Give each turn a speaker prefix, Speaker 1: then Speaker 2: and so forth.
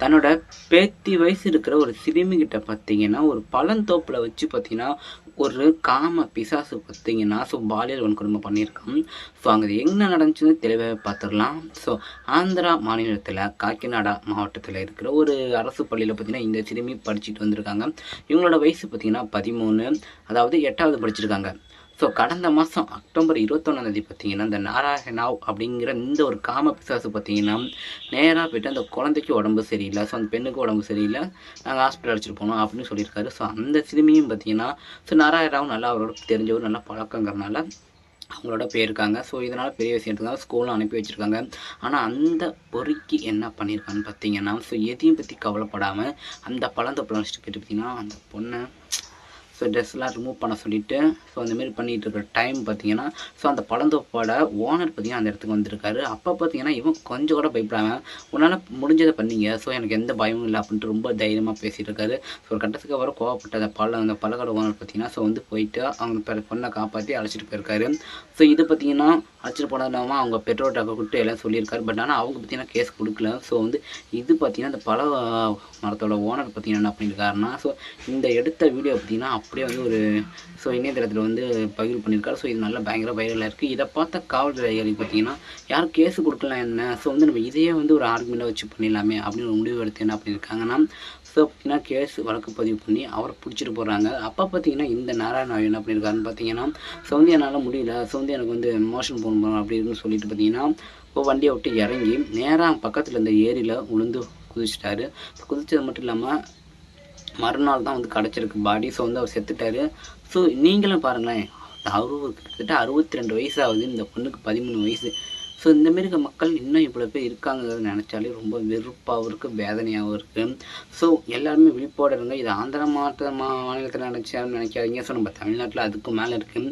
Speaker 1: தன்னோட பேத்தி வயசு இருக்கிற ஒரு சிறுமிகிட்ட பார்த்தீங்கன்னா, ஒரு பழந்தோப்புல வச்சு பார்த்தீங்கன்னா, ஒரு காம பிசாசு பார்த்தீங்கன்னா, பாலியல் வன்கொடுமை பண்ணியிருக்கான். அங்க என்ன நடந்துச்சுன்னு தெளிவாவே பார்த்துரலாம். ஆந்திரா மாநிலத்தில காக்கிநாடா மாவட்டத்தில இருக்கிற ஒரு அரசு பள்ளியில பார்த்தீங்கன்னா, இந்த சிறுமி படிச்சுட்டு வந்திருக்காங்க. இவங்களோட வயசு பார்த்தீங்கன்னா 13, அதாவது 8வது படிச்சிருக்காங்க. கடந்த மாதம் அக்டோபர் 21ஆம் பார்த்தீங்கன்னா, இந்த நாராயணாவ் அப்படிங்கிற இந்த ஒரு காம பிசாசு பார்த்தீங்கன்னா, நேரா போயிட்டு அந்த குழந்தைக்கு உடம்பு சரியில்ல. அந்த பெண்ணுக்கு உடம்பு சரியில்ல. நாங்க ஹாஸ்பிட்டல் அழைச்சிட்டு போனோம் அப்படின்னு சொல்லியிருக்காரு. அந்த சிறுமியும் பார்த்தீங்கன்னா, நாராயணாவும் நல்லா அவரோட தெரிஞ்சவர், நல்ல பழக்கங்கிறனால அவங்களோட போயிருக்காங்க. இதனால பெரிய விஷயம் எடுத்துக்காங்க. ஸ்கூலும் அனுப்பி வச்சுருக்காங்க. ஆனால் அந்த பொறுக்கி என்ன பண்ணியிருக்கான்னு பார்த்தீங்கன்னா, எதையும் பற்றி கவலைப்படாமல் அந்த பழந்தோப்புல வச்சுட்டு போயிட்டு பார்த்தீங்கன்னா, அந்த பொண்ணை ட்ரெஸ்லாம் ரிமூவ் பண்ண சொல்லிவிட்டு அந்தமாரி பண்ணிகிட்டு இருக்கிற டைம் பார்த்தீங்கன்னா, அந்த பழந்தோப்போட ஓனர் பார்த்தீங்கன்னா அந்த இடத்துக்கு வந்திருக்காரு. அப்போ பார்த்தீங்கன்னா, இவன் கொஞ்சம் கூட பயப்படாமல் உன்னால் முடிஞ்சதை பண்ணீங்க. எனக்கு எந்த பயமும் இல்லை அப்படின்ட்டு ரொம்ப தைரியமாக பேசிகிட்டு இருக்காரு. ஒரு கட்டத்துக்கு அப்புறம் கோவப்பட்ட அந்த பழக்கடை ஓனர் பார்த்தீங்கன்னா, வந்து போயிட்டு அவங்க பொண்ணை காப்பாற்றி அழைச்சிட்டு போயிருக்காரு. இது பார்த்தீங்கன்னா அழைச்சிட்டு போனது இல்லாமல் அவங்க பெற்றோர்கிட்ட கூப்பிட்டு எல்லாம் சொல்லியிருக்காரு. பட் ஆனால் அவங்க பார்த்தீங்கன்னா கேஸ் கொடுக்கல. இது பார்த்தீங்கன்னா இந்த பழ மரத்தோட ஓனர் பார்த்தீங்கன்னா என்ன பண்ணியிருக்காருன்னா, இந்த எடுத்த வீடியோ பார்த்தீங்கன்னா அப்படியே வந்து ஒரு இணையதளத்தில் வந்து பகிர்வு பண்ணியிருக்காரு. இது நல்லா பயங்கர வைரலாக இருக்குது. இதை பார்த்த காவல்துறை அதிகாரி பார்த்தீங்கன்னா, யாரும் கேஸு கொடுக்கலாம் என்ன, நம்ம இதையே வந்து ஒரு ஆர்குமெண்ட்டாக வச்சு பண்ணிடலாமே அப்படின்னு ஒரு முடிவு எடுத்து என்ன பண்ணியிருக்காங்கன்னா, பார்த்தீங்கன்னா கேஸ் வழக்கு பதிவு பண்ணி அவரை பிடிச்சிட்டு போகிறாங்க. அப்போ பார்த்தீங்கன்னா இந்த நாராயணாவ் என்ன பண்ணியிருக்காருன்னு பார்த்தீங்கன்னா, என்னால் முடியல, எனக்கு வந்து மோஷன் போகணும் அப்படின்னு சொல்லிட்டு பார்த்தீங்கன்னா, வண்டியை விட்டு இறங்கி நேராக பக்கத்தில் இருந்த ஏரியில் உளுந்து குதிச்சிட்டாரு. குதிச்சது மட்டும் இல்லாமல் மறுநாள் தான் வந்து கிடச்சிருக்கு பாடி. வந்து அவர் செத்துட்டார். நீங்களும் பாருங்களேன், கிட்டத்தட்ட 62 வயசு ஆகுது. இந்த பொண்ணுக்கு 13 வயசு. இந்தமாரி இருக்க மக்கள் இன்னும் இவ்வளோ பேர் இருக்காங்கிறத நினச்சாலே ரொம்ப வெறுப்பாகவும் இருக்குது, வேதனையாகவும் இருக்குது. எல்லாருமே விழிப்போட இருங்க. இது ஆந்திரா மாநிலத்தில் நினச்சாலும் நினைக்காதீங்க. நம்ம தமிழ்நாட்டில் அதுக்கு மேலே இருக்குது.